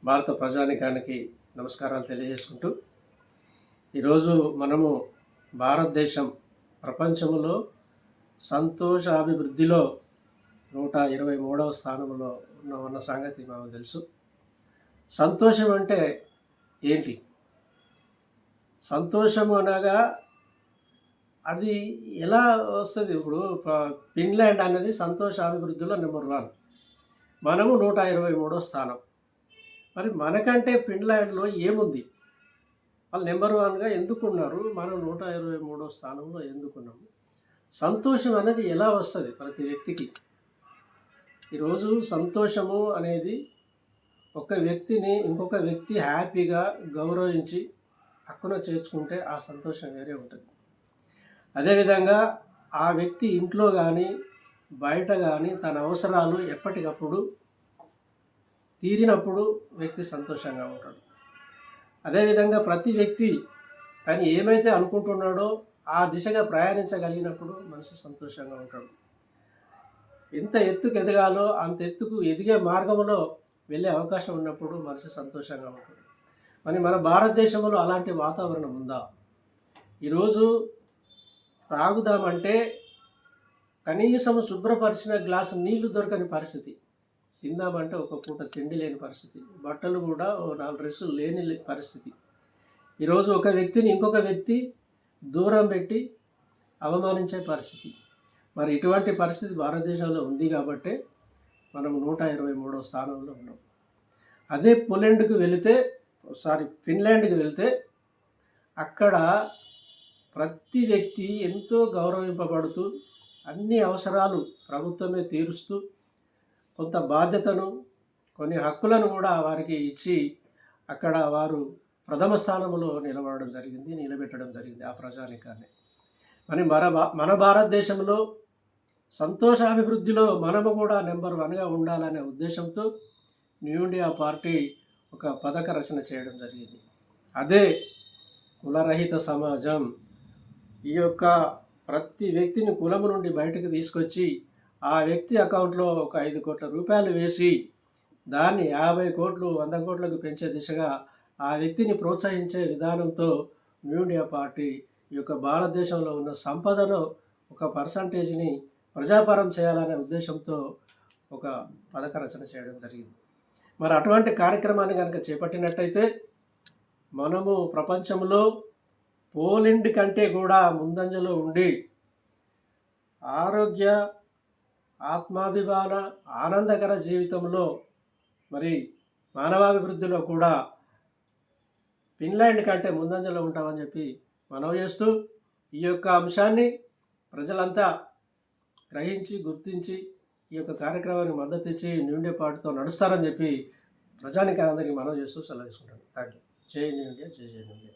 భారత ప్రజానికానికి నమస్కారాలు తెలియజేసుకుంటూ ఈరోజు మనము భారతదేశం ప్రపంచంలో సంతోషాభివృద్ధిలో 123వ స్థానంలో ఉన్న సంగతి మనకు తెలుసు. సంతోషం అంటే ఏంటి? సంతోషము అనగా అది ఎలా వస్తుంది? ఇప్పుడు ఫిన్లాండ్ అనేది సంతోషాభివృద్ధిలో నెంబర్ 1, మనము 123వ స్థానం. మరి మనకంటే ఫిన్లాండ్లో ఏముంది? వాళ్ళు నెంబర్ 1గా ఎందుకున్నారు, మనం 123వ స్థానంలో ఎందుకున్నాము? సంతోషం అనేది ఎలా వస్తుంది ప్రతి వ్యక్తికి? ఈరోజు సంతోషము అనేది ఒక వ్యక్తిని ఇంకొక వ్యక్తి హ్యాపీగా గౌరవించి హక్కున చేర్చుకుంటే ఆ సంతోషం వేరే ఉంటుంది. అదేవిధంగా ఆ వ్యక్తి ఇంట్లో కానీ బయట కానీ తన అవసరాలు ఎప్పటికప్పుడు తీరినప్పుడు వ్యక్తి సంతోషంగా ఉంటాడు. అదేవిధంగా ప్రతి వ్యక్తి తను ఏమైతే అనుకుంటున్నాడో ఆ దిశగా ప్రయాణించగలిగినప్పుడు మనిషి సంతోషంగా ఉంటాడు. ఎంత ఎత్తుకు ఎదగాలో అంత ఎత్తుకు ఎదిగే మార్గంలో వెళ్ళే అవకాశం ఉన్నప్పుడు మనిషి సంతోషంగా ఉంటాడు. మరి మన భారతదేశంలో అలాంటి వాతావరణం ఉందా? ఈరోజు తాగుదామంటే కనీసం శుభ్రపరిచిన గ్లాసు నీళ్లు దొరకని పరిస్థితి, తిందామంటే ఒక పూట తిండి లేని పరిస్థితి, బట్టలు కూడా 4 డ్రెస్సులు లేని పరిస్థితి. ఈరోజు ఒక వ్యక్తిని ఇంకొక వ్యక్తి దూరం పెట్టి అవమానించే పరిస్థితి. మరి ఇటువంటి పరిస్థితి భారతదేశంలో ఉంది కాబట్టే మనం 123వ స్థానంలో ఉన్నాం. అదే ఫిన్లాండ్కి వెళితే అక్కడ ప్రతి వ్యక్తి ఎంతో గౌరవింపబడుతూ అన్ని అవసరాలు ప్రభుత్వమే తీరుస్తూ కొంత బాధ్యతను కొన్ని హక్కులను కూడా వారికి ఇచ్చి అక్కడ వారు ప్రథమ స్థానంలో నిలబెట్టడం జరిగింది ఆ ప్రజానికాన్ని. మరి మన భారతదేశంలో సంతోషాభివృద్ధిలో మనము కూడా నెంబర్ 1గా ఉండాలనే ఉద్దేశంతో న్యూ ఇండియా పార్టీ ఒక పథక రచన చేయడం జరిగింది. అదే కులరహిత సమాజం. ఈ యొక్క ప్రతి వ్యక్తిని కులము నుండి బయటకు తీసుకొచ్చి ఆ వ్యక్తి అకౌంట్లో ఒక 5 కోట్ల రూపాయలు వేసి దాన్ని 50 కోట్లు 100 కోట్లకు పెంచే దిశగా ఆ వ్యక్తిని ప్రోత్సహించే విధానంతో న్యూ ఇండియా పార్టీ ఈ యొక్క భారతదేశంలో ఉన్న సంపదను ఒక పర్సంటేజ్ని ప్రజాపరం చేయాలనే ఉద్దేశంతో ఒక పథక రచన చేయడం జరిగింది. మరి అటువంటి కార్యక్రమాన్ని కనుక చేపట్టినట్టయితే మనము ప్రపంచంలో పోలాండ్ కంటే కూడా ముందంజలో ఉండి ఆరోగ్య ఆత్మాభిమాన ఆనందకర జీవితంలో మరి మానవాభివృద్ధిలో కూడా ఫిన్లాండ్ కంటే ముందంజలో ఉంటామని చెప్పి మనవి చేస్తూ ఈ యొక్క అంశాన్ని ప్రజలంతా గ్రహించి గుర్తించి ఈ యొక్క కార్యక్రమానికి మద్దతు ఇచ్చి న్యూ ఇండియా పార్టీతో నడుస్తారని చెప్పి ప్రజానికి అందరికీ మనవి చేస్తూ సెలవు తీసుకుంటాను. Thank you. జై న్యూ ఇండియా, జై న్యూ ఇండియా.